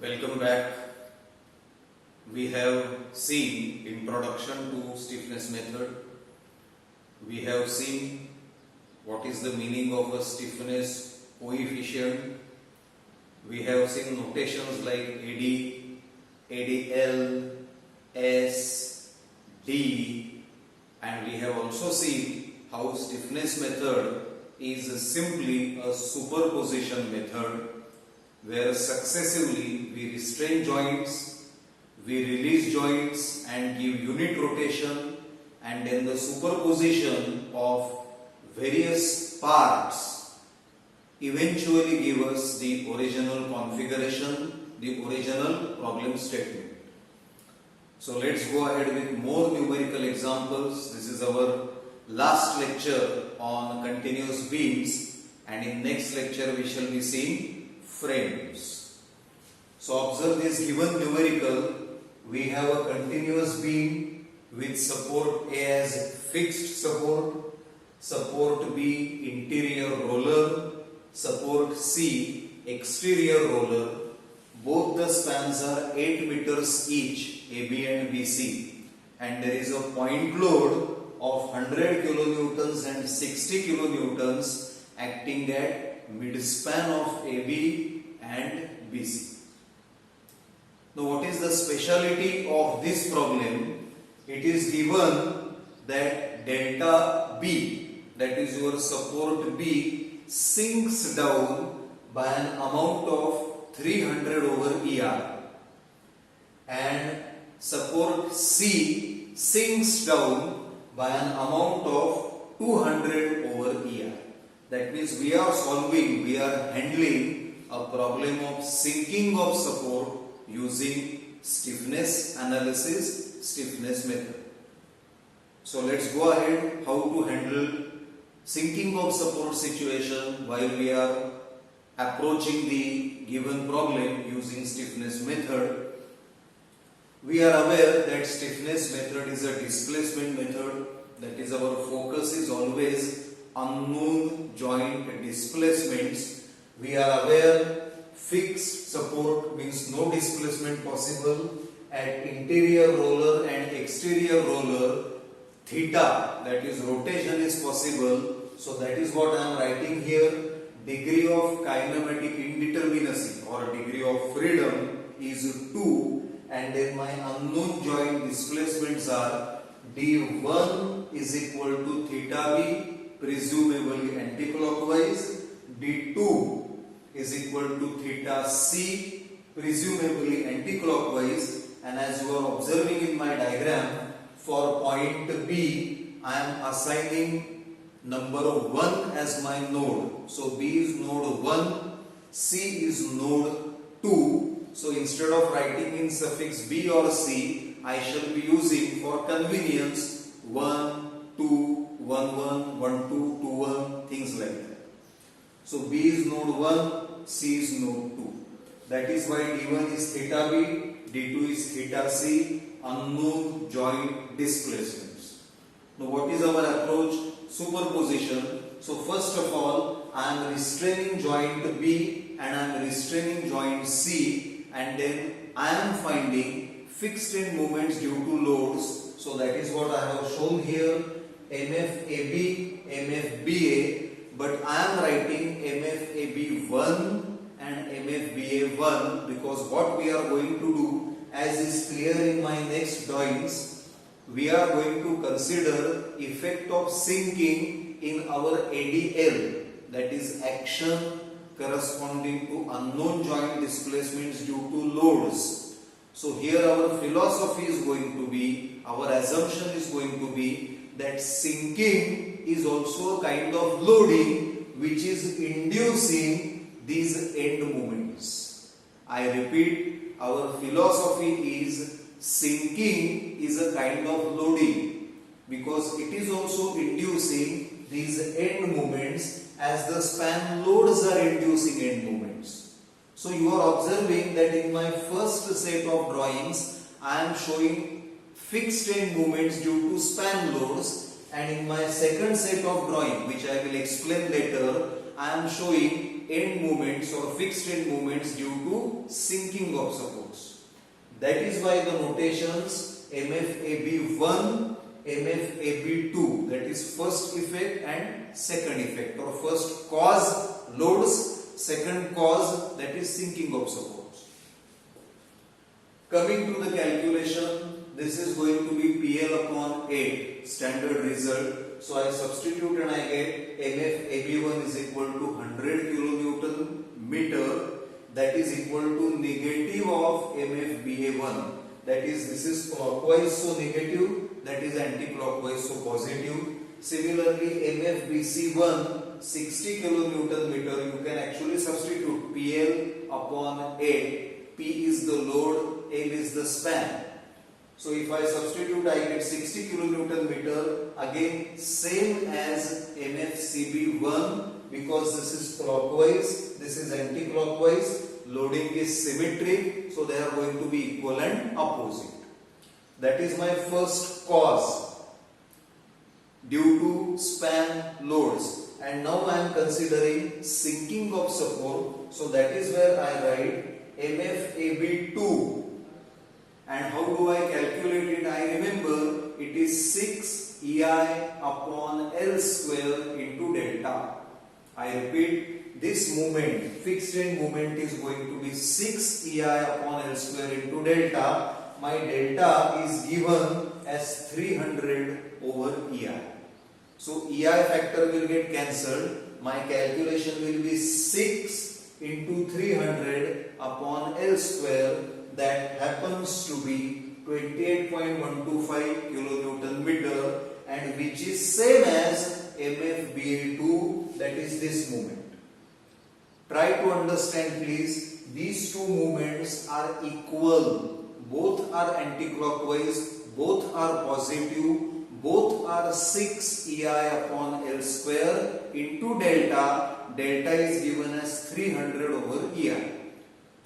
Welcome back. We have seen introduction to stiffness method. We have seen what is the meaning of a stiffness coefficient. We have seen notations like AD, ADL, S, D, and we have also seen how stiffness method is simply a superposition method where successively we restrain joints, we release joints and give unit rotation, and then the superposition of various parts eventually give us the original configuration, the original problem statement. So let's go ahead with more numerical examples. This is our last lecture on continuous beams, and in next lecture we shall be seeing frames. So observe this given numerical. We have a continuous beam with support A as fixed support, support B interior roller, support C exterior roller. Both the spans are 8 meters each, AB and BC, and there is a point load of 100 kilonewtons and 60 kilonewtons acting at midspan of AB and BC. Now what is the speciality of this problem? It is given that delta B, that is your support B, sinks down by an amount of 300 over ER, and support C sinks down by an amount of 200 over ER. That means we are handling a problem of sinking of support using stiffness analysis, stiffness method. So let's go ahead how to handle sinking of support situation while we are approaching the given problem using stiffness method. We are aware that stiffness method is a displacement method. That is, our focus is always unknown joint displacements. We are aware fixed support means no displacement possible. At interior roller and exterior roller, theta, that is rotation, is possible. So that is what I am writing here. Degree of kinematic indeterminacy or degree of freedom is 2, and then my unknown joint displacements are d1 is equal to theta b, presumably anticlockwise, d2 is equal to theta c, presumably anticlockwise, and as you are observing in my diagram, for point B I am assigning number 1 as my node. So B is node 1, C is node 2. So instead of writing in suffix B or C, I shall be using for convenience 1, 2, 1, 1, 1, 2, 2, 1, things like that. So B is node 1, C is node 2. That is why D1 is theta B, D2 is theta C, unknown joint displacements. Now what is our approach? Superposition. So first of all, I am restraining joint B and I am restraining joint C, and then I am finding fixed end moments due to loads. So that is what I have shown here, MFAB, MFBA, but I am writing MFAB1 and MFBA1 because what we are going to do, as is clear in my next drawings, we are going to consider effect of sinking in our ADL, that is action corresponding to unknown joint displacements due to loads. So here our philosophy is going to be, our assumption is going to be that sinking is also a kind of loading which is inducing these end moments. I repeat, our philosophy is sinking is a kind of loading because it is also inducing these end moments as the span loads are inducing end moments. So you are observing that in my first set of drawings I am showing fixed end moments due to span loads, and in my second set of drawing, which I will explain later, I am showing end moments or fixed end moments due to sinking of supports. That is why the notations MFAB1, MFAB2, that is first effect and second effect, or first cause loads, second cause, that is sinking of supports. Coming to the calculation, this is going to be PL upon 8 standard result. So I substitute and I get MFAB1 is equal to 100 kilonewton meter, that is equal to negative of MFBA1, that is this is clockwise so negative, that is anti-clockwise so positive. Similarly MFBC1 60 kilonewton meter, you can actually substitute PL upon 8. P is the load, L is the span. So if I substitute, I get 60 kilonewton meter, again same as MFCB1, because this is clockwise, this is anti-clockwise, loading is symmetric, so they are going to be equal and opposite. That is my first cause due to span loads. And now I am considering sinking of support, so that is where I write MFAB2. And how do I calculate it? I remember it is 6 EI upon L square into delta. I repeat, this moment, fixed end moment, is going to be 6 EI upon L square into delta. My delta is given as 300 over EI. So EI factor will get cancelled. My calculation will be 6 into 300 upon L square. That happens to be 28.125 kilonewton meter, and which is same as MFBA2, that is this moment. Try to understand please, these two moments are equal, both are anti-clockwise, both are positive, both are 6 EI upon L square into delta. Delta is given as 300 over EI.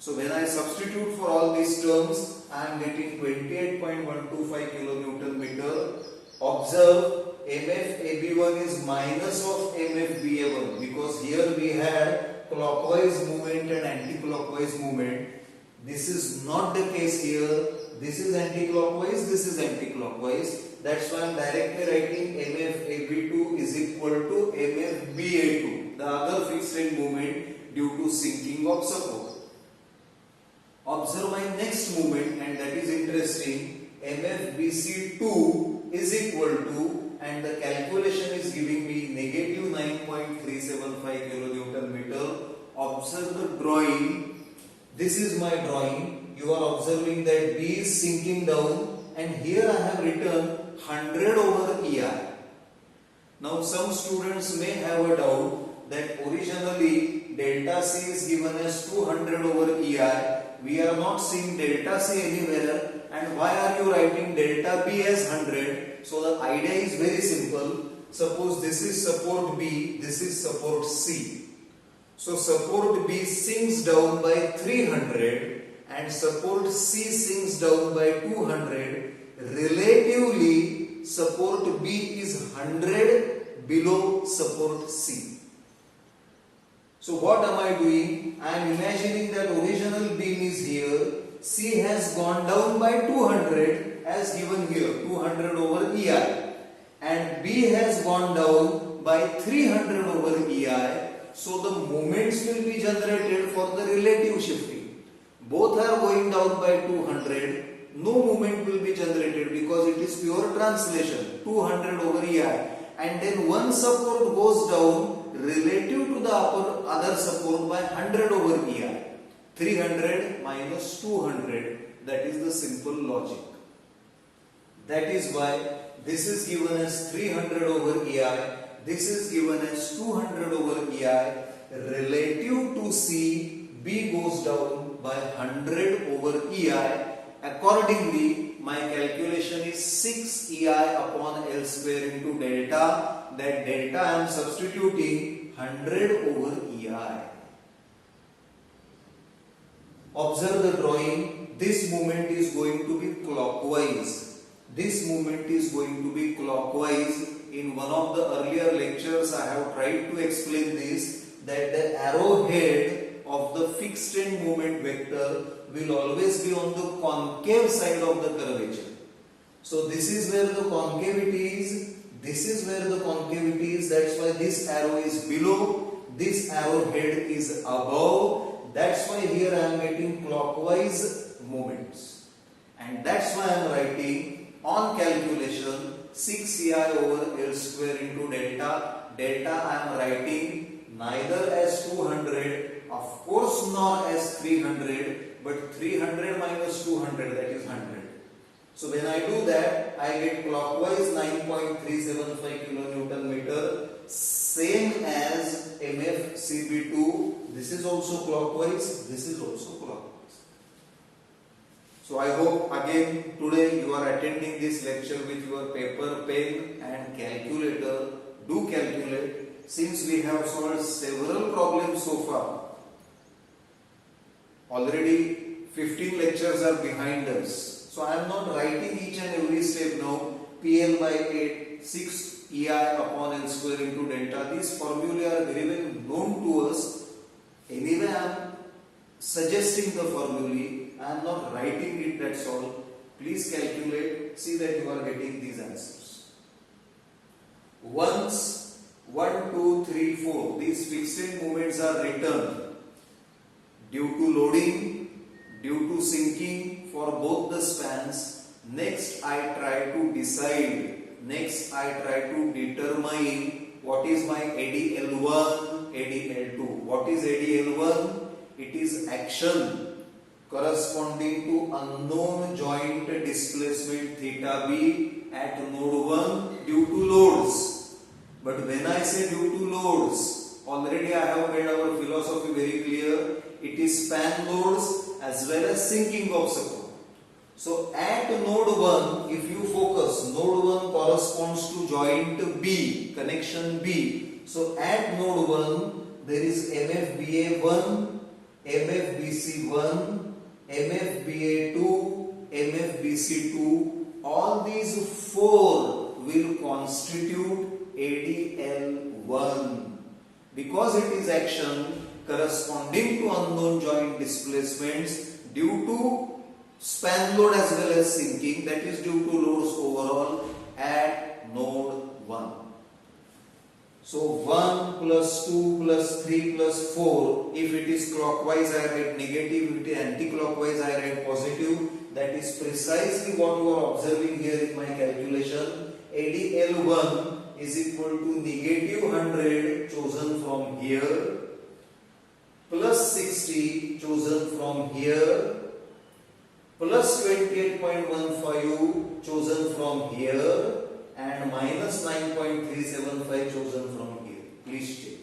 So when I substitute for all these terms, I am getting 28.125 kilonewton meter. Observe, MFAB1 is minus of MFBA1, because here we had clockwise movement and anti-clockwise movement. This is not the case here. This is anti-clockwise, this is anti-clockwise. That's why I am directly writing MFAB2 is equal to MFBA2, the other fixed end moment due to sinking of support. Observe my next movement, and that is interesting. MFBC2 is equal to, and the calculation is giving me negative 9.375 kilonewton meter. Observe the drawing. This is my drawing. You are observing that B is sinking down, and here I have written 100 over EI. Now some students may have a doubt that originally delta C is given as 200 over EI. We are not seeing delta C anywhere, and why are you writing delta B as 100? So the idea is very simple. Suppose this is support B, this is support C. So support B sinks down by 300 and support C sinks down by 200. Relatively, support B is 100 below support C. So what am I doing? I am imagining that original beam is here. C has gone down by 200 as given here, 200 over EI. And B has gone down by 300 over EI. So the moments will be generated for the relative shifting. Both are going down by 200. No moment will be generated because it is pure translation, 200 over EI. And then one support goes down relative to the other support by 100 over EI. 300 minus 200, that is the simple logic. That is why this is given as 300 over EI, this is given as 200 over EI. Relative to C, B goes down by 100 over EI. Accordingly, my calculation is 6 EI upon L square into delta. That delta I am substituting 100 over EI. Observe the drawing. This movement is going to be clockwise. This movement is going to be clockwise. In one of the earlier lectures, I have tried to explain this, that the arrowhead of the fixed end moment vector will always be on the concave side of the curvature. So this is where the concavity is, this is where the concavity is, that's why this arrow is below, this arrowhead is above, that's why here I am getting clockwise moments. And that's why I am writing on calculation 6EI over L square into delta. Delta I am writing neither as 200, of course nor as 300, but 300 minus 200, that is 100. So when I do that, I get clockwise 9.375 kilonewton meter, same as MFCB2. This is also clockwise, this is also clockwise. So I hope again today you are attending this lecture with your paper, pen and calculator. Do calculate. Since we have solved several problems so far, already 15 lectures are behind us. So I am not writing each and every step now. PL by 8, 6 EI upon L square into delta. These formulae are very well known to us. Anyway, I am suggesting the formulae. I am not writing it, that's all. Please calculate. See that you are getting these answers. Once 1, 2, 3, 4, these fixed end moments are written due to loading, due to sinking for both the spans. Next I try to decide, next I try to determine what is my ADL1, ADL2. What is ADL1? It is action corresponding to unknown joint displacement theta b at node 1 due to loads. But when I say due to loads, already I have made our philosophy very clear. It is span loads as well as sinking of support. So at node 1, if you focus, node 1 corresponds to joint B, connection B. So at node 1, there is MFBA1, MFBC1, MFBA2, MFBC2. All these four will constitute ADL1. Because it is action corresponding to unknown joint displacements due to span load as well as sinking, that is due to loads overall at node 1. So 1 plus 2 plus 3 plus 4, if it is clockwise I write negative, if it is anti-clockwise I write positive. That is precisely what you are observing here in my calculation. ADL1 is equal to negative 100 chosen from here, plus 60 chosen from here, plus 28.15 chosen from here, and minus 9.375 chosen from here. Please check.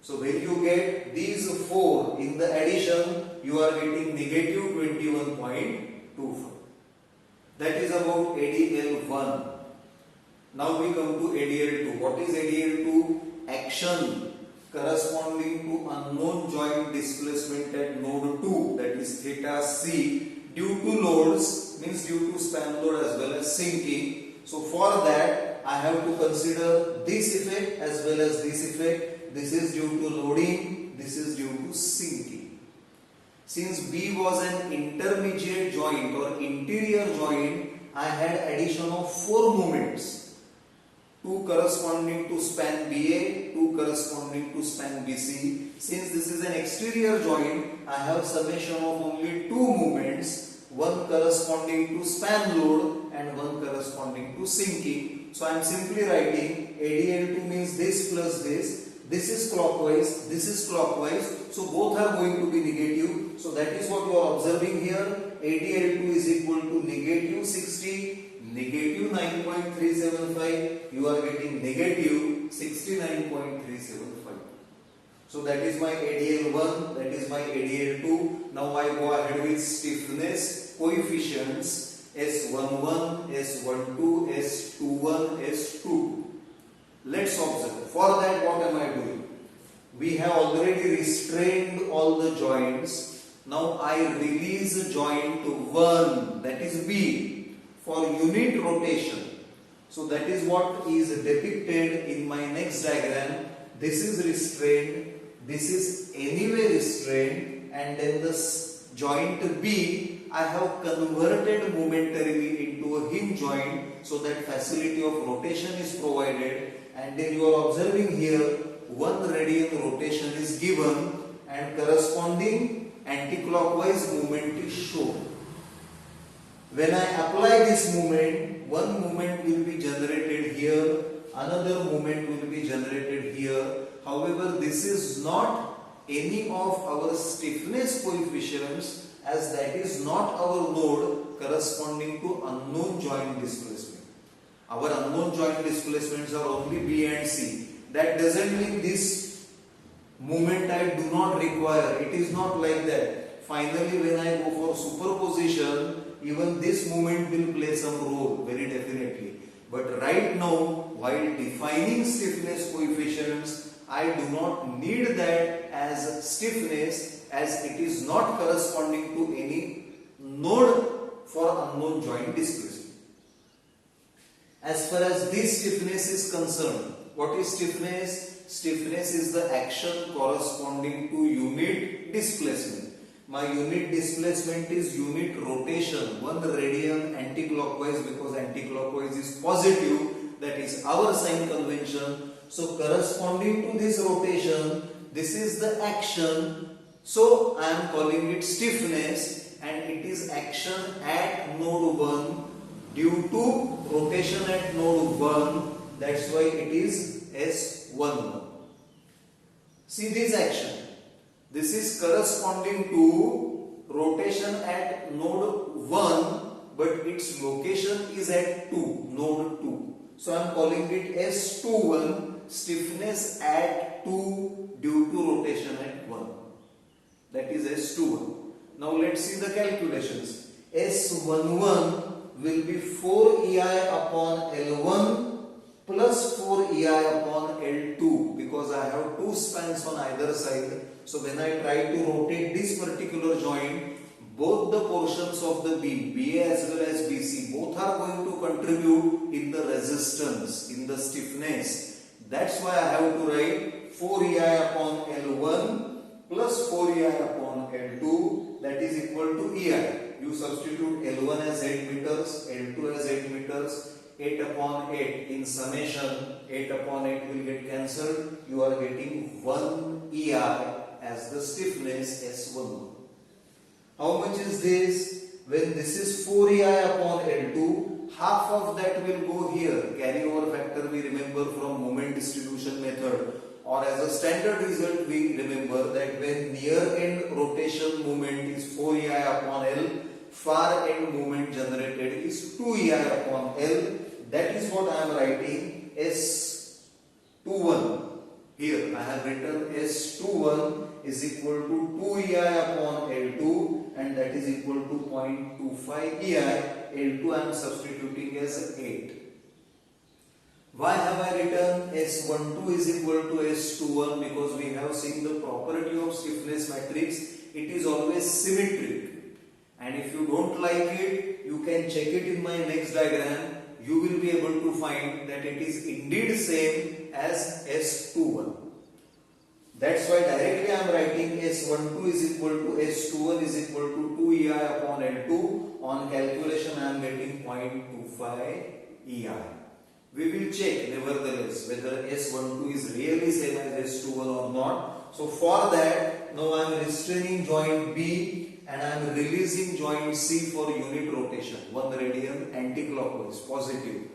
So when you get these four in the addition, you are getting negative 21.25. That is about ADL1. Now we come to ADL2. What is ADL2? Action corresponding to unknown joint displacement at node 2, that is theta c, due to loads, means due to span load as well as sinking. So for that I have to consider this effect as well as this effect. This is due to loading, this is due to sinking. Since B was an intermediate joint or interior joint, I had addition of 4 moments. 2 corresponding to span BA, 2 corresponding to span BC. Since this is an exterior joint, I have summation of only 2 moments, 1 corresponding to span load and 1 corresponding to sinking. So I am simply writing ADL2 means this plus this. This is clockwise, this is clockwise. So both are going to be negative. So that is what you are observing here. ADL2 is equal to negative 60, negative 9.375. You are getting negative 69.375. So that is my ADL1, that is my ADL2. Now I go ahead with stiffness coefficients S11, S12, S21, S22. Let's observe. For that, what am I doing? We have already restrained all the joints. Now I release joint 1, that is B, for unit rotation. So that is what is depicted in my next diagram. This is restrained. this is anyway restrained, and then the joint B I have converted momentarily into a hinge joint, so that facility of rotation is provided, and then you are observing here 1 radian rotation is given and corresponding anti-clockwise movement is shown. When I apply this movement, one movement will be generated here, another movement will be generated here. However, this is not any of our stiffness coefficients, as that is not our load corresponding to unknown joint displacement. Our unknown joint displacements are only B and C. That doesn't mean this movement I do not require. It is not like that. Finally, when I go for superposition, even this movement will play some role, very definitely. But right now, while defining stiffness coefficients, I do not need that as stiffness, as it is not corresponding to any node for unknown joint displacement. As far as this stiffness is concerned, what is stiffness? Stiffness is the action corresponding to unit displacement. My unit displacement is unit rotation, 1 radian anti-clockwise, because anti-clockwise is positive, that is our sign convention. So corresponding to this rotation, this is the action. So I am calling it stiffness, and it is action at node 1 due to rotation at node 1. That's why it is S11. See this action. This is corresponding to rotation at node 1, but its location is at 2, node 2. So I am calling it S21, stiffness at 2 due to rotation at 1. That is S21. Now let's see the calculations. S11 will be 4 EI upon L1 plus 4 EI upon L2, because I have 2 spans on either side. So when I try to rotate this particular joint, both the portions of the beam, BA as well as BC, both are going to contribute in the resistance, in the stiffness. That's why I have to write 4 EI upon L1 plus 4 EI upon L2, that is equal to EI. You substitute L1 as 8 meters, L2 as 8 meters, 8 upon 8 in summation, 8 upon 8 will get cancelled. You are getting 1 EI as the stiffness S1. How much is this? When this is 4 EI upon L2, half of that will go here. Carryover factor we remember from moment distribution method. Or as a standard result, we remember that when near end rotation moment is 4 EI upon L, far end moment generated is 2 EI upon L. That is what I am writing S21. Here I have written S21 is equal to 2 EI upon L2, and that is equal to 0.25 EI. L2 I am substituting as 8. Why have I written S12 is equal to S21? Because we have seen the property of stiffness matrix. It is always symmetric. And if you don't like it, you can check it in my next diagram. You will be able to find that it is indeed same as S21. That's why directly I am writing S12 is equal to S21 is equal to 2 EI upon L2. On calculation I am getting 0.25 EI. We will check nevertheless whether S12 is really same as S21 or not. So for that, now I am restraining joint B and I am releasing joint C for unit rotation, 1 radian anti-clockwise, positive.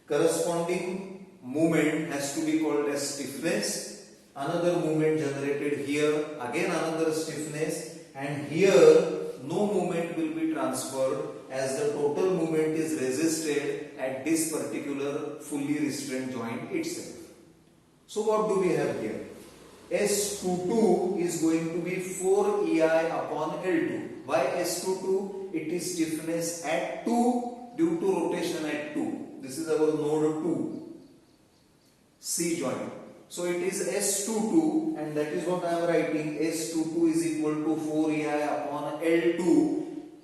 Corresponding movement has to be called as stiffness. Another movement generated here, again another stiffness, and here no movement will be transferred as the total movement is resisted at this particular fully restrained joint itself. So what do we have here? S22 is going to be 4 EI upon L2. Why S22? It is stiffness at 2 due to rotation at 2. This is our node 2, C joint. So it is S22, and that is what I am writing. S22 is equal to 4 EI upon L2.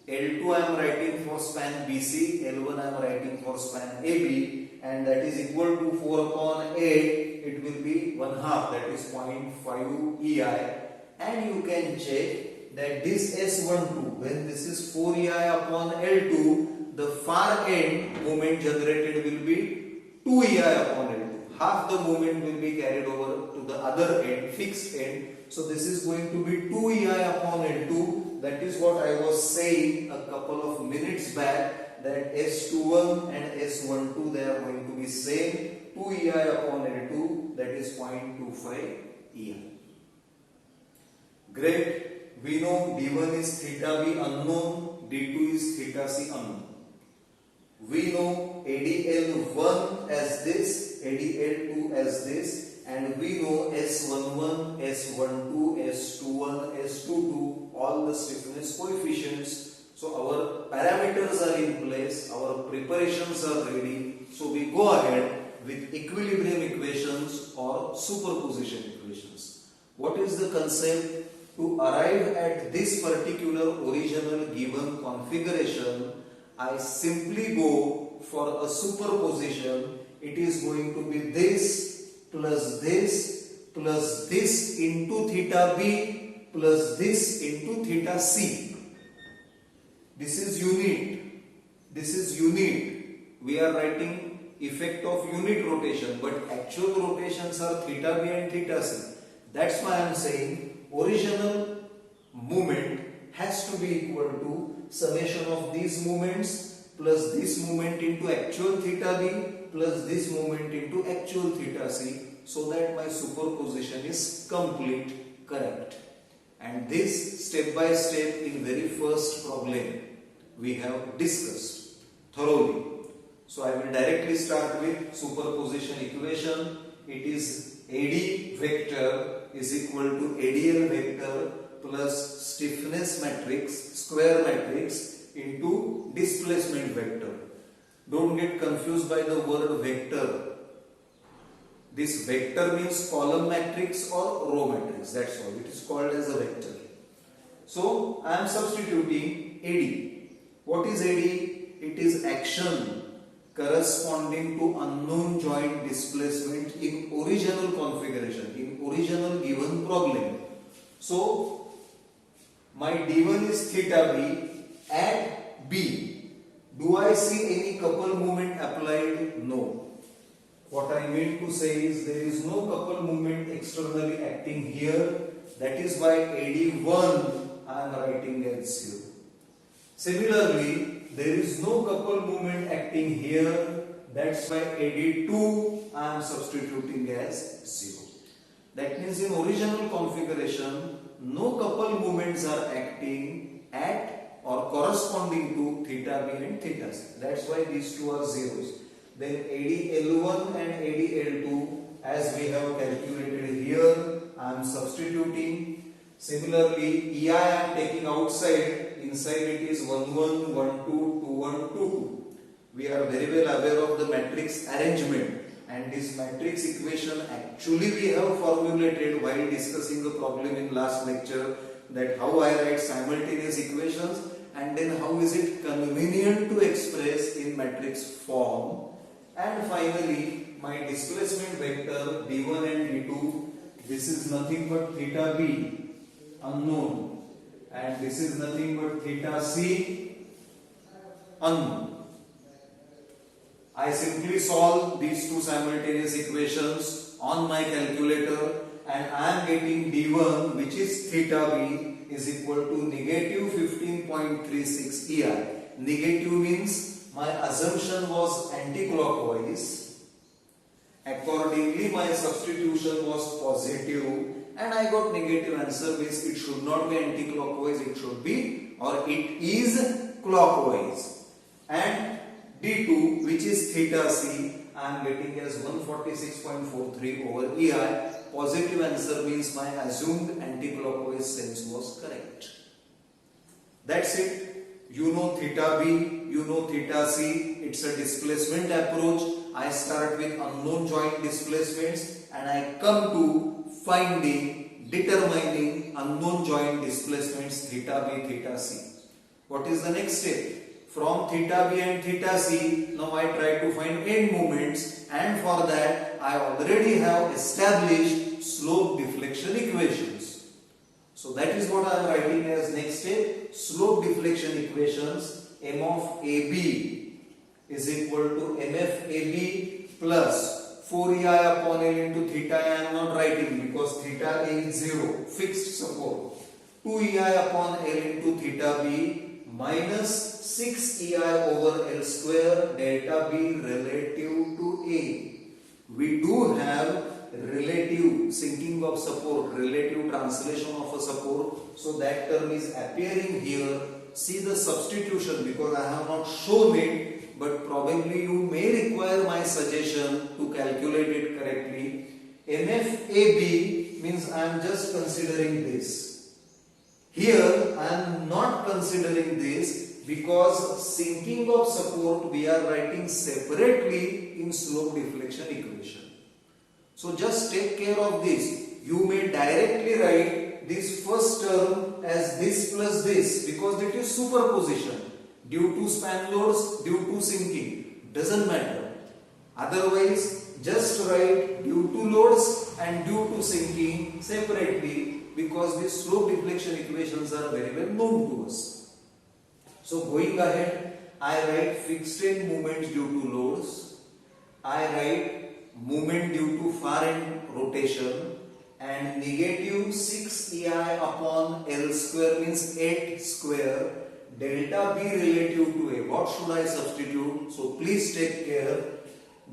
L2 I am writing for span BC, L1 I am writing for span AB, and that is equal to 4 upon 8. It will be 1 half, that is 0.5 EI, and you can check that this S12, when this is 4 EI upon L2, the far end moment generated will be 2 EI upon L2. Half the moment will be carried over to the other end, fixed end. So this is going to be 2 EI upon L2. That is what I was saying a couple of minutes back, that S21 and S12, they are going to be same. 2 EI upon L2, that is 0.25 EI. Great. We know D1 is theta B unknown, D2 is theta C unknown. We know ADL1 as this, ADL2 as this, and we know S11, S12, S21, S22, all the stiffness coefficients. So our parameters are in place, our preparations are ready. So we go ahead with equilibrium equations or superposition equations. What is the concept? To arrive at this particular original given configuration, I simply go for a superposition. It is going to be this plus this into theta B plus this into theta C. This is unit. This is unit. We are writing effect of unit rotation, but actual rotations are theta B and theta C. That's why I am saying original moment has to be equal to summation of these moments plus this moment into actual theta B plus this moment into actual theta C, so that my superposition is complete, correct. And this step by step in very first problem we have discussed thoroughly. So I will directly start with superposition equation. It is AD vector is equal to ADL vector plus stiffness matrix, square matrix into displacement vector. Don't get confused by the word vector. This vector means column matrix or row matrix, that's all. It is called as a vector. So I am substituting AD. What is AD? It is action corresponding to unknown joint displacement in original configuration, in original given problem. So my D1 is theta B at B. Do I see any couple moment applied? No. What I mean to say is there is no couple moment externally acting here. That is why AD1 I am writing as 0. Similarly, there is no couple moment acting here. That's why AD2 I am substituting as 0. That means in original configuration, no couple moments are acting at or corresponding to theta B and theta C. That's why these two are zeros. Then ADL1 and ADL2, as we have calculated here, I am substituting. Similarly, EI I am taking outside. Inside it is 1 1 1 2 2 1 2 2. We are very well aware of the matrix arrangement, and this matrix equation actually we have formulated while discussing the problem in last lecture, that how I write simultaneous equations and then how is it convenient to express in matrix form. And finally my displacement vector D1 and D2, this is nothing but theta B unknown, and this is nothing but theta C unknown. I simply solve these two simultaneous equations on my calculator, and I am getting D1, which is theta B, is equal to negative 15.36 EI. Negative means my assumption was anti-clockwise. Accordingly, my substitution was positive. And I got negative answer, means it should not be anti-clockwise, it should be, or it is clockwise. And D2, which is theta C, I am getting as 146.43 over EI. Positive answer means my assumed anti-clockwise sense was correct. That's it. You know theta B, you know theta C. It's a displacement approach. I start with unknown joint displacements and I come to determining unknown joint displacements theta B, theta C. What is the next step? From theta B and theta C, now I try to find end moments, and for that that I already have established slope deflection equations. So that is what I am writing as next step. Slope deflection equations. M of AB is equal to MF AB plus 4EI upon L into theta. I am not writing because theta A is 0, fixed support. 2EI upon L into theta B minus 6EI over L square delta B relative to A. We do have relative sinking of support, relative translation of a support. So that term is appearing here. See the substitution because I have not shown it, but probably you may require my suggestion to calculate it correctly. MFAB means I am just considering this. Here I am not considering this because sinking of support we are writing separately in slope deflection equation. So just take care of this. You may directly write this first term as this plus this because it is superposition due to span loads, due to sinking. Doesn't matter. Otherwise, just write due to loads and due to sinking separately because these slope deflection equations are very well known to us. So going ahead, I write fixed end moments due to loads. I write moment due to far end rotation and negative 6EI upon L square means 8 square delta B relative to A. What should I substitute? So please take care.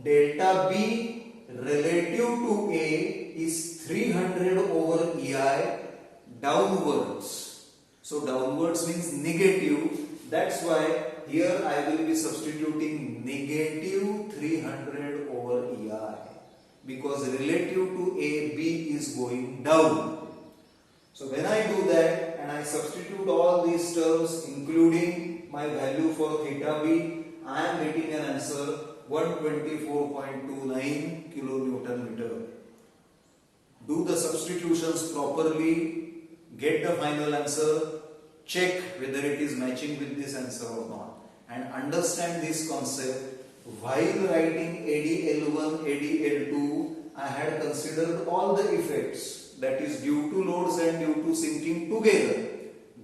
Delta B relative to A is 300 over EI downwards. So downwards means negative. That's why here I will be substituting negative 300 over EI because relative to A, B is going down. So when I do that and I substitute all these terms including my value for theta B, I am getting an answer 124.29 kilonewton meter. Do the substitutions properly, get the final answer, check whether it is matching with this answer or not, and understand this concept. While writing ADL1, ADL2, I had considered all the effects, that is due to loads and due to sinking together.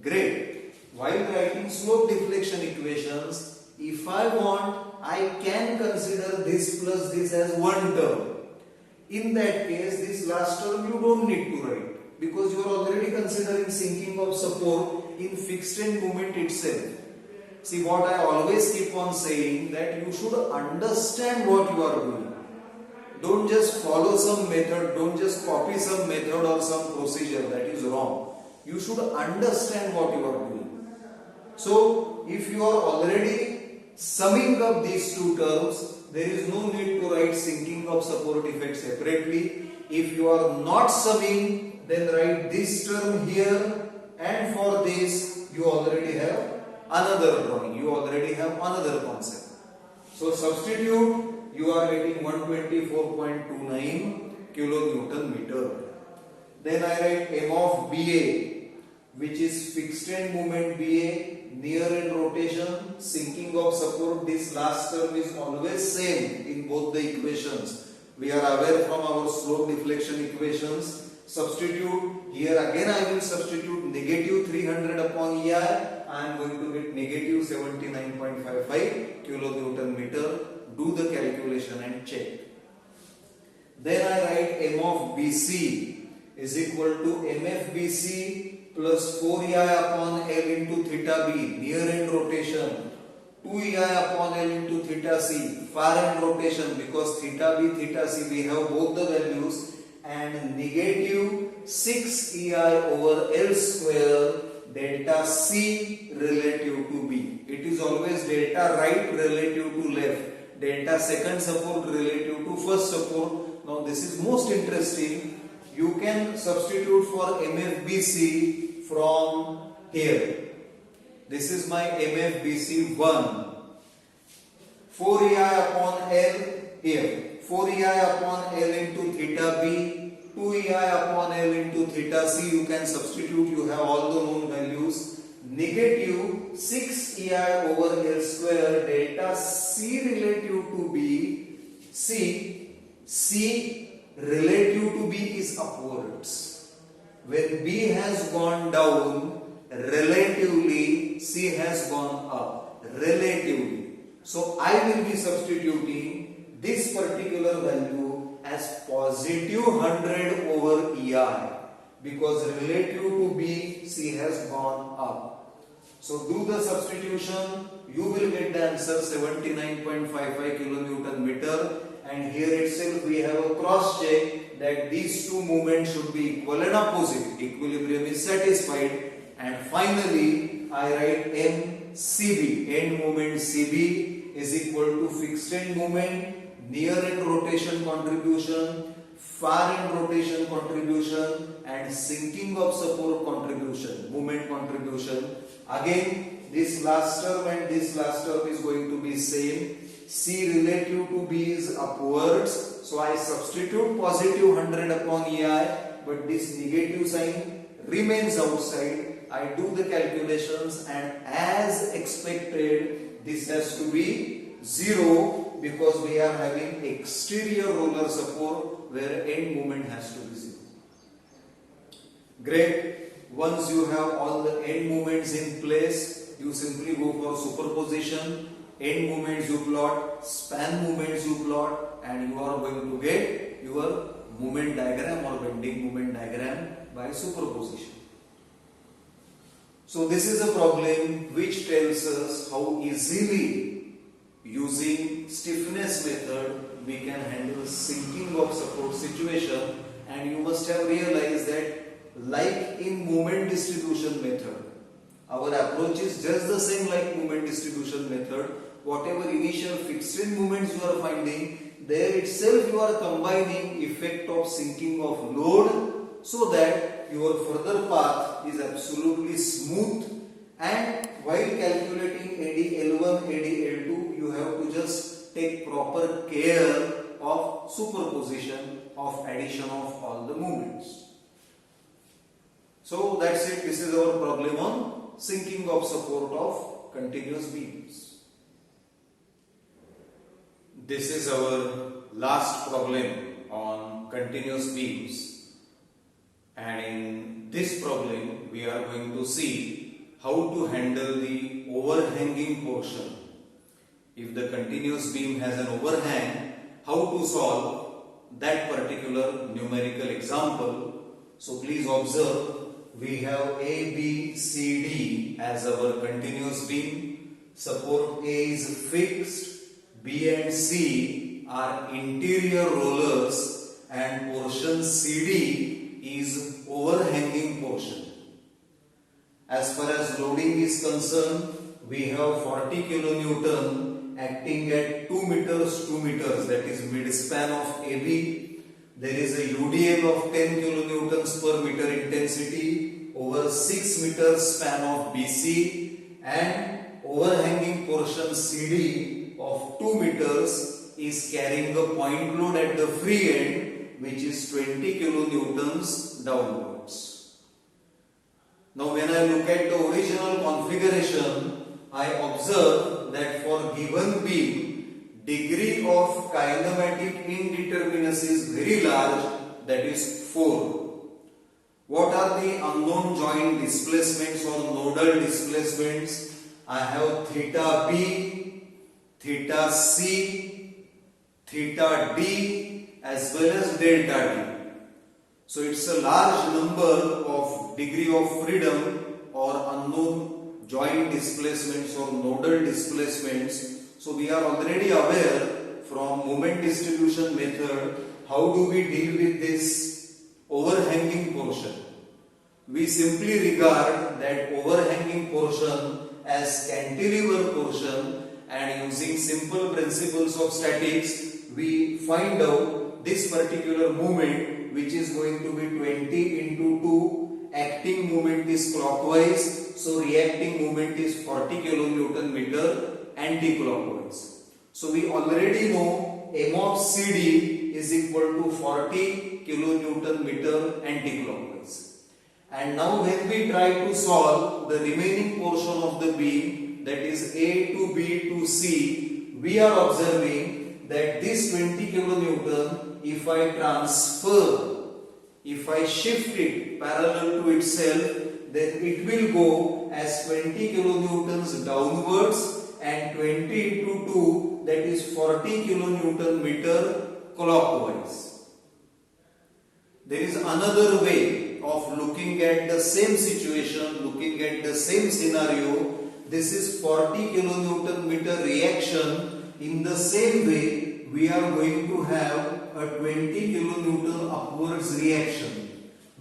Great. While writing slope deflection equations, if I want, I can consider this plus this as one term. In that case, this last term you don't need to write because you are already considering sinking of support in fixed end moment itself. See, what I always keep on saying that you should understand what you are doing. Don't just follow some method, don't just copy some method or some procedure, that is wrong. You should understand what you are doing. So, if you are already summing up these two terms, there is no need to write sinking of support effect separately. If you are not summing, then write this term here, and for this you already have another drawing, you already have another concept. So substitute, you are getting 124.29 kilonewton meter. Then I write M of BA, which is fixed end moment BA, near end rotation, sinking of support. This last term is always same in both the equations. We are aware from our slope deflection equations. Substitute, here again I will substitute negative 300 upon EI. I am going to get negative 79.55 kilonewton meter. Do the calculation and check. Then I write M of BC is equal to MFBC plus 4EI upon L into theta B, near end rotation, 2EI upon L into theta C, far end rotation, because theta B, theta C, we have both the values, and negative 6EI over L square delta C relative to B. It is always delta right relative to left, delta second support relative to first support. Now this is most interesting. You can substitute for MFBC from here. This is my MFBC 1. 4EI upon L here. 4EI upon L into theta B, 2EI upon L into theta C. You can substitute, you have all the known values. Negative 6EI over L square delta C relative to B. C C relative to B is upwards. When B has gone down, relatively C has gone up. Relatively. So I will be substituting this particular value as positive 100 over EI, because relative to B, C has gone up. So do the substitution, you will get the answer 79.55 kilonewton meter, and here itself we have a cross check that these two moments should be equal and opposite. Equilibrium is satisfied, and finally I write MCB, end moment CB is equal to fixed end moment, near end rotation contribution, far end rotation contribution, and sinking of support contribution, moment contribution. Again, this last term and this last term is going to be same. C relative to B is upwards, so I substitute positive 100 upon EI, but this negative sign remains outside. I do the calculations, and as expected, this has to be 0, because we are having exterior roller support where end moment has to be 0. Great. Once you have all the end moments in place, you simply go for superposition. End moments you plot, span moments you plot, and you are going to get your moment diagram or bending moment diagram by superposition. So this is a problem which tells us how easily using stiffness method we can handle sinking of support situation, and you must have realized that like in moment distribution method, our approach is just the same like moment distribution method. Whatever initial fixed end moments you are finding, there itself you are combining effect of sinking of load, so that your further path is absolutely smooth, and while calculating ADL1, ADL2, you have to just take proper care of superposition, of addition of all the moments. So that's it. This is our problem on sinking of support of continuous beams. This is our last problem on continuous beams, and in this problem we are going to see how to handle the overhanging portion. If the continuous beam has an overhang, how to solve that particular numerical example. So please observe, we have A, B, C, D as our continuous beam. Support A is fixed, B and C are interior rollers, and portion CD is overhanging portion. As far as loading is concerned, we have 40 kilonewton acting at 2 meters, that is mid-span of AB. There is a UDL of 10 kilonewtons per meter intensity over 6 meters span of BC, and overhanging portion CD of 2 meters is carrying a point load at the free end, which is 20 kilonewtons downwards. Now when I look at the original configuration, I observe that for given beam, degree of kinematic indeterminacy is very large, that is 4. What are the unknown joint displacements or nodal displacements? I have theta B, theta C, theta D as well as delta D. So it's a large number of degree of freedom or unknown joint displacements or nodal displacements. So we are already aware from moment distribution method how do we deal with this overhanging portion. We simply regard that overhanging portion as cantilever portion, and using simple principles of statics we find out this particular moment, which is going to be 20 into 2. Acting moment is clockwise, so reacting moment is 40 kilonewton meter anti-clockwise. So we already know M of CD is equal to 40 kilonewton meter anti-clockwise. And now when we try to solve the remaining portion of the beam, that is A to B to C, we are observing that this 20 kilonewton if I transfer, if I shift it parallel to itself, then it will go as 20 kilonewtons downwards and 20 into 2, that is 40 kilonewton meter clockwise. There is another way of looking at the same situation, looking at the same scenario. This is 40 kilonewton meter reaction. In the same way, we are going to have a 20 kilonewton upwards reaction.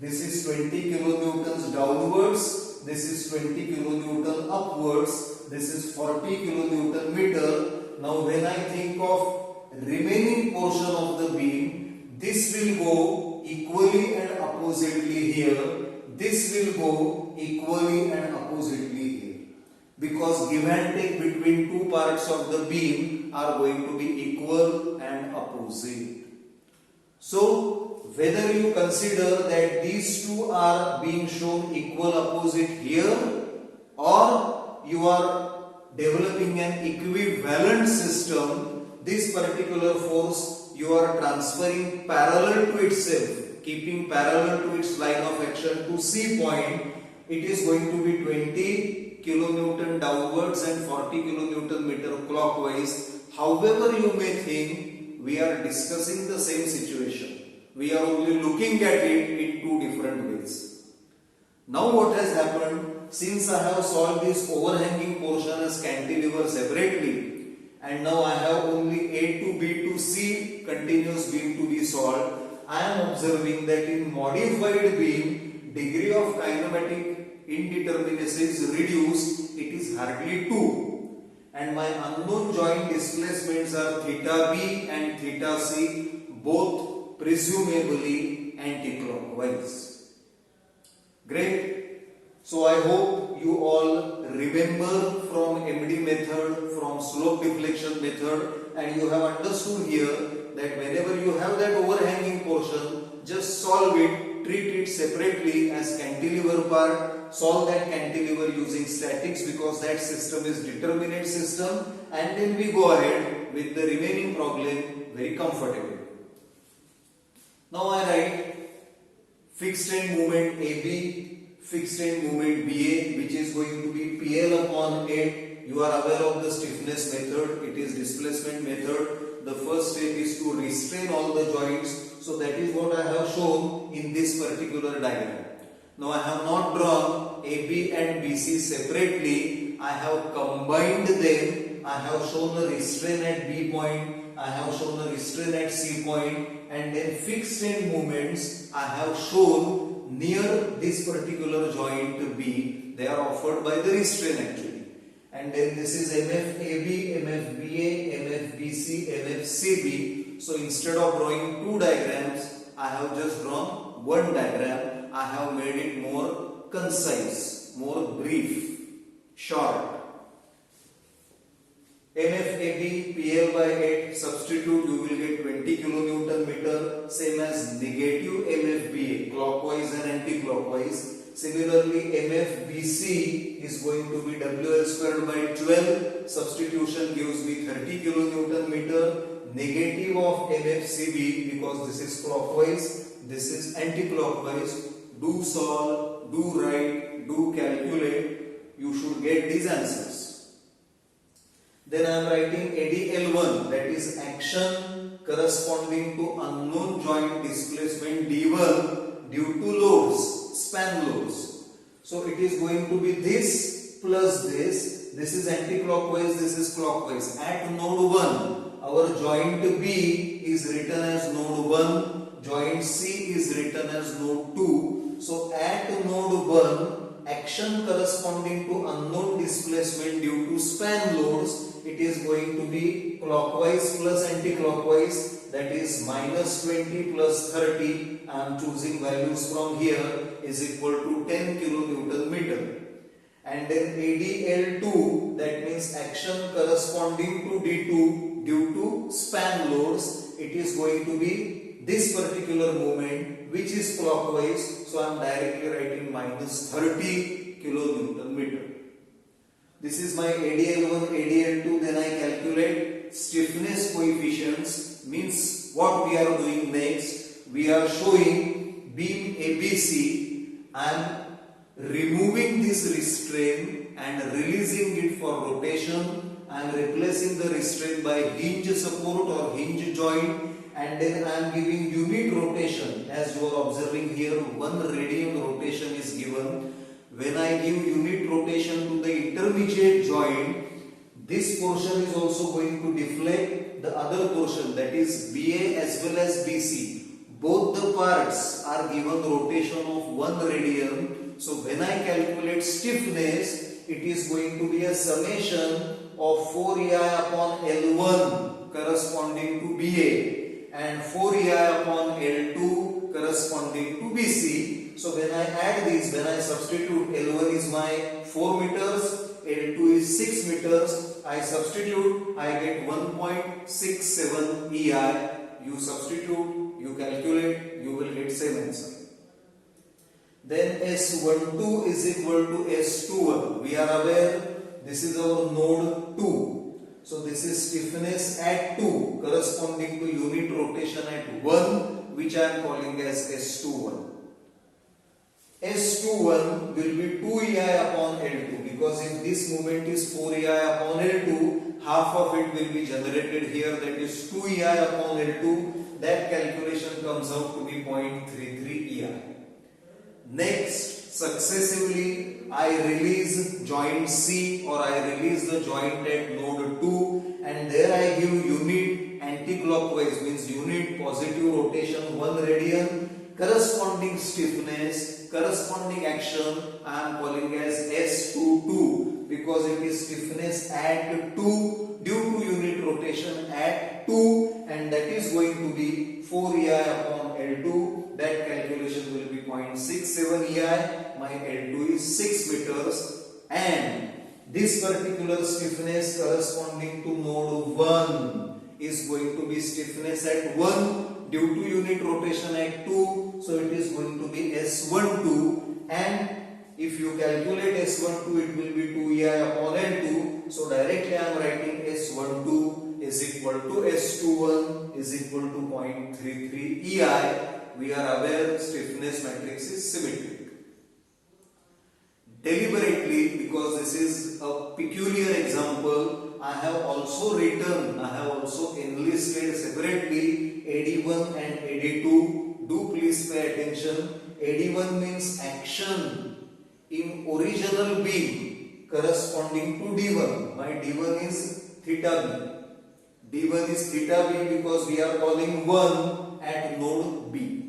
This is 20 kilonewtons downwards, this is 20 kilonewton upwards, this is 40 kilonewton meter. Now when I think of remaining portion of the beam, this will go equally and oppositely here, this will go equally and oppositely here, because give and take between two parts of the beam are going to be equal and opposite. So whether you consider that these two are being shown equal opposite here, or you are developing an equivalent system, this particular force you are transferring parallel to itself, keeping parallel to its line of action to C point, it is going to be 20 kilonewton downwards and 40 kilonewton meter clockwise. However you may think, we are discussing the same situation. We are only looking at it in two different ways. Now what has happened, since I have solved this overhanging portion as cantilever separately, and now I have only A to B to C continuous beam to be solved, I am observing that in modified beam, degree of kinematic indeterminacy is reduced, it is hardly 2. And my unknown joint displacements are theta B and theta C, both presumably anti-clockwise. Great. So I hope you all remember from MD method, from slope deflection method, and you have understood here that whenever you have that overhanging portion, just solve it, treat it separately as cantilever part, solve that cantilever using statics because that system is determinate system, and then we go ahead with the remaining problem very comfortably. Now I write fixed end moment AB, fixed end moment BA, which is going to be PL upon 8. You are aware of the stiffness method, it is displacement method. The first step is to restrain all the joints. So that is what I have shown in this particular diagram. Now I have not drawn AB and BC separately. I have combined them. I have shown a restraint at B point. I have shown a restraint at C point. And then fixed end moments I have shown near this particular joint B. They are offered by the restraint actually. And then this is MFAB, MFBA, MFBC, MFCB. So instead of drawing two diagrams, I have just drawn one diagram. I have made it more concise, more brief, short. MFAB, PL by 8, substitute, you will get 20 kilonewton meter, same as negative MFBA, clockwise and anti-clockwise. Similarly, MFBC is going to be WL squared by 12, substitution gives me 30 kilonewton meter. Negative of MFCB, because this is clockwise, this is anti-clockwise. Do solve, do write, do calculate, you should get these answers. Then I am writing ADL1, that is action corresponding to unknown joint displacement D1 due to loads, span loads. So it is going to be this plus this. This is anti-clockwise, this is clockwise. At node 1, our joint B is written as node 1, joint C is written as node 2. So at node 1, action corresponding to unknown displacement due to span loads, it is going to be clockwise plus anti-clockwise, that is minus 20 plus 30. I am choosing values from here, is equal to 10 kilonewton meter. And then ADL2, that means action corresponding to D2 due to span loads, it is going to be this particular moment which is clockwise, so I am directly writing minus 30 kilonewton meter. This is my ADL1, ADL2, then I calculate stiffness coefficients, means what we are doing next? We are showing beam ABC. I am removing this restraint and releasing it for rotation. I am replacing the restraint by hinge support or hinge joint, and then I am giving unit rotation. As you are observing here, 1 radian rotation is given. When I give unit rotation to the intermediate joint, this portion is also going to deflect the other portion, that is BA as well as BC. Both the parts are given rotation of 1 radian. So when I calculate stiffness, it is going to be a summation of 4EI upon L1 corresponding to BA and 4EI upon L2 corresponding to BC. So when I add these, when I substitute, L1 is my 4 meters, L2 is 6 meters, I substitute, I get 1.67 EI. You substitute, you calculate, you will get same answer. Then S12 is equal to S21. We are aware this is our node 2. So this is stiffness at 2 corresponding to unit rotation at 1, which I am calling as S21. S21 will be 2EI upon L2, because if this moment is 4EI upon L2, half of it will be generated here, that is 2EI upon L2. That calculation comes out to be 0.33 EI. Next, successively I release joint C, or I release the joint at node 2, and there I give unit anti-clockwise, means unit positive rotation 1 radian, corresponding stiffness, corresponding action I am calling as S22, because it is stiffness at 2 due to unit rotation at 2, and that is going to be 4EI upon L2. That calculation will be 0.67 EI. My L2 is 6 meters, and this particular stiffness corresponding to node 1 is going to be stiffness at 1 due to unit rotation at 2. So it is going to be S12, and if you calculate S12, it will be 2EI upon L2. So directly I am writing S12 is equal to S21 is equal to 0.33 EI. We are aware stiffness matrix is symmetric. Deliberately, because this is a peculiar example, I have also enlisted separately AD1 and AD2. Do please pay attention. AD1 means action in original beam corresponding to D1. My D1 is theta B. D1 is theta B because we are calling 1 at node B.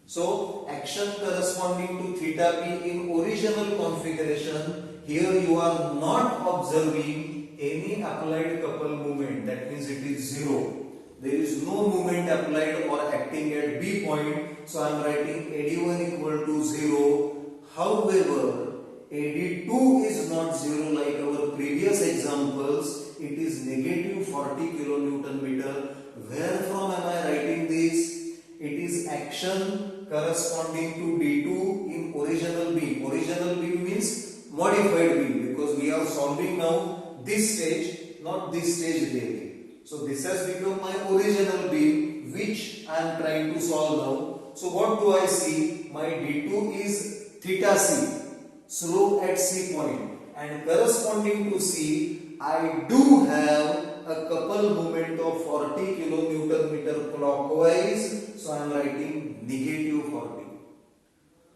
So action corresponding to theta B in original configuration, here you are not observing any applied couple moment, that means it is 0. There is no moment applied or acting at B point, so I am writing AD1 equal to 0. However, AD2 is not 0 like our previous examples, it is negative 40 kilonewton meter. Where from am I writing this? It is action corresponding to D2 in original beam. Original beam means modified beam, because we are solving now this stage, not this stage really. So this has become my original beam which I am trying to solve now. So what do I see? My D2 is theta C, slope at C point, and corresponding to C, I do have a couple moment of 40 kilonewton meter clockwise, so I am writing negative 40.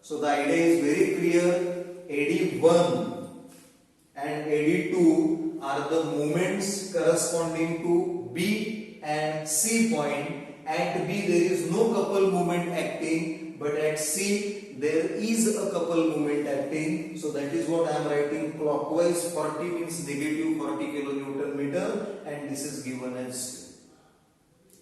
So the idea is very clear. AD1 and AD2 are the moments corresponding to B and C point. At B there is no couple moment acting, but at C there is a couple moment acting. So that is what I am writing. Clockwise 40 means negative 40 kilonewton meter, and this is given as 2.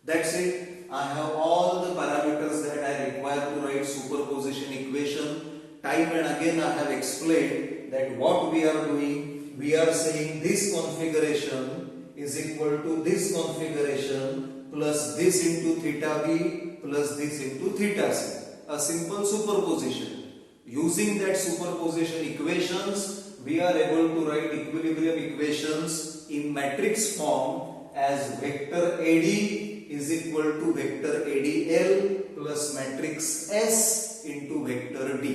That's it. I have all the parameters that I require to write superposition equation. Time and again I have explained that what we are doing, we are saying this configuration is equal to this configuration plus this into theta B plus this into theta C. A simple superposition. Using that superposition equations, we are able to write equilibrium equations in matrix form as vector AD is equal to vector ADL plus matrix S into vector D.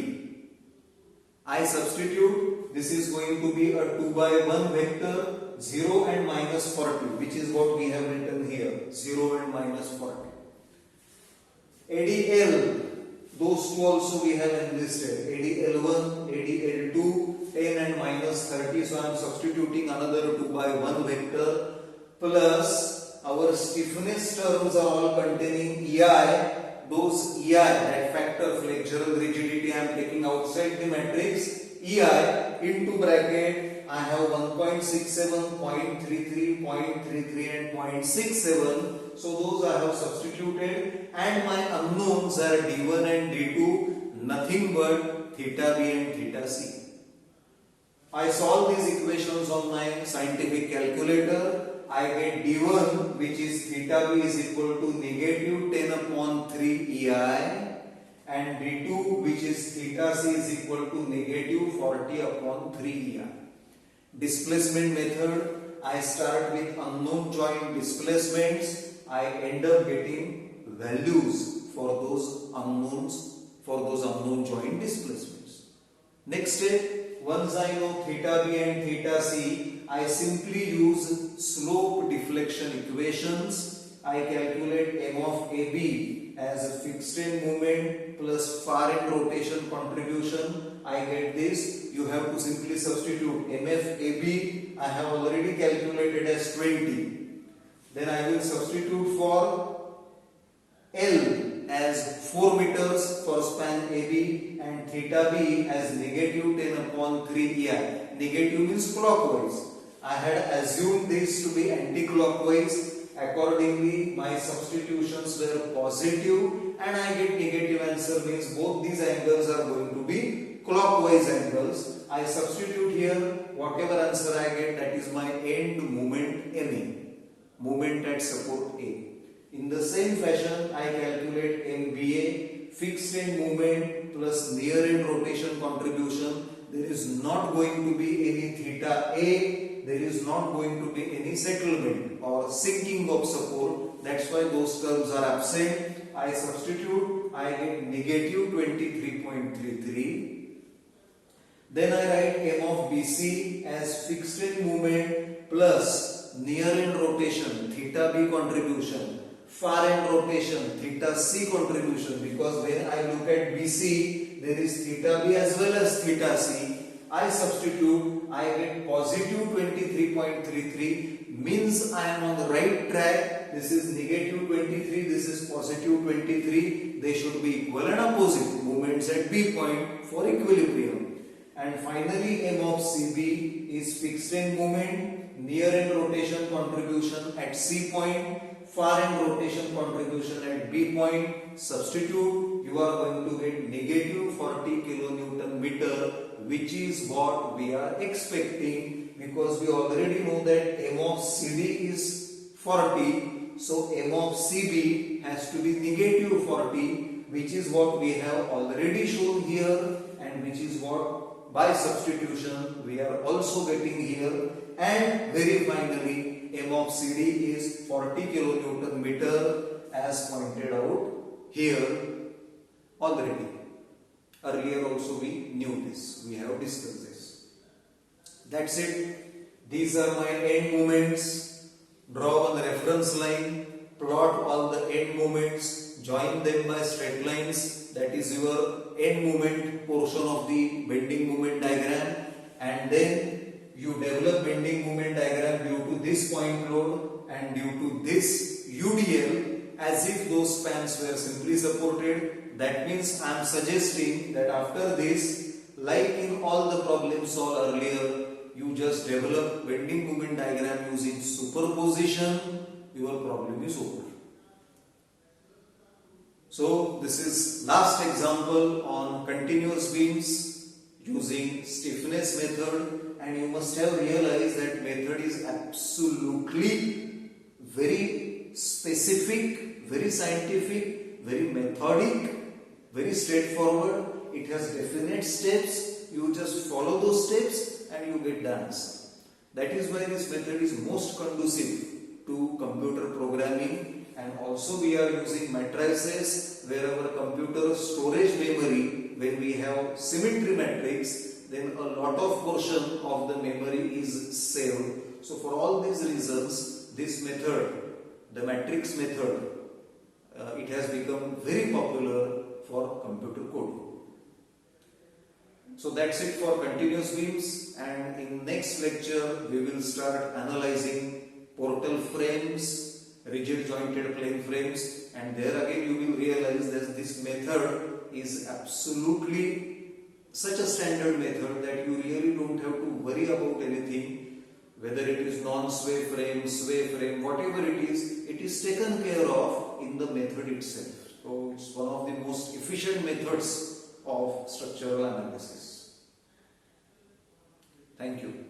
I substitute, this is going to be a 2 by 1 vector, 0 and minus 40, which is what we have written here, 0 and minus 40. ADL, those two also we have enlisted, ADL1, ADL2, 10 and minus 30, so I am substituting another 2 by 1 vector, plus our stiffness terms are all containing EI, those EI, that factor flexural rigidity I am taking outside the matrix, EI into bracket, I have 1.67, 0.33, 0.33 and 0.67, so those I have substituted, and my unknowns are D1 and D2, nothing but theta B and theta C. I solve these equations on my scientific calculator. I get D1, which is theta B is equal to negative 10 upon 3 EI, and D2, which is theta C is equal to negative 40 upon 3 EI. Displacement method, I start with unknown joint displacements. I end up getting values for those unknowns, for those unknown joint displacements. Next step, once I know theta B and theta C, I simply use slope deflection equations. I calculate m of AB as a fixed end moment plus far end rotation contribution. I get this. You have to simply substitute mf AB. I have already calculated as 20. Then I will substitute for L as 4 meters for span AB and theta B as negative 10 upon 3 EI. Negative means clockwise. I had assumed this to be anti-clockwise. Accordingly, my substitutions were positive and I get negative answer, means both these angles are going to be clockwise angles. I substitute here, whatever answer I get, that is my end moment MA, moment at support A. In the same fashion, I calculate MBA, fixed end moment plus near end rotation contribution. There is not going to be any theta A, there is not going to be any settlement or sinking of support. That's why those terms are absent. I substitute, I get negative 23.33. Then I write m of BC as fixed end moment plus near end rotation, theta B contribution, far end rotation, theta C contribution, because when I look at BC, there is theta B as well as theta C. I substitute, I get positive 23.33, means I am on the right track. This is negative 23, this is positive 23. They should be equal and opposite moments at B point for equilibrium. And finally, m of CB is fixed end moment, near end rotation contribution at C point, far end rotation contribution at B point. Substitute, you are going to get negative 40 kilonewton meter, which is what we are expecting, because we already know that m of CD is 40, so m of CB has to be negative 40, which is what we have already shown here and which is what by substitution we are also getting here. And very finally, m of CD is 40 kilonewton meter as pointed out here already. Earlier also we knew this, we have discussed this. That's it. These are my end moments. Draw one reference line, plot all the end moments, join them by straight lines, that is your end moment portion of the bending moment diagram, and then you develop bending moment diagram due to this point load and due to this UDL as if those spans were simply supported. That means I am suggesting that after this, like in all the problems solved earlier, you just develop bending moment diagram using superposition, your problem is over. So this is last example on continuous beams using stiffness method, and you must have realized that method is absolutely very specific, very scientific, very methodic, very straightforward. It has definite steps. You just follow those steps and you get the answer. That is why this method is most conducive to computer programming, and also we are using matrices where our computer storage memory, when we have symmetry matrix, then a lot of portion of the memory is saved. So for all these reasons, this method, the matrix method, it has become very popular for computer coding. So that's it for continuous beams, and in next lecture we will start analyzing portal frames, rigid jointed plane frames, and there again you will realize that this method is absolutely such a standard method that you really don't have to worry about anything, whether it is non-sway frame, sway frame, whatever it is taken care of in the method itself. So it's one of the most efficient methods of structural analysis. Thank you.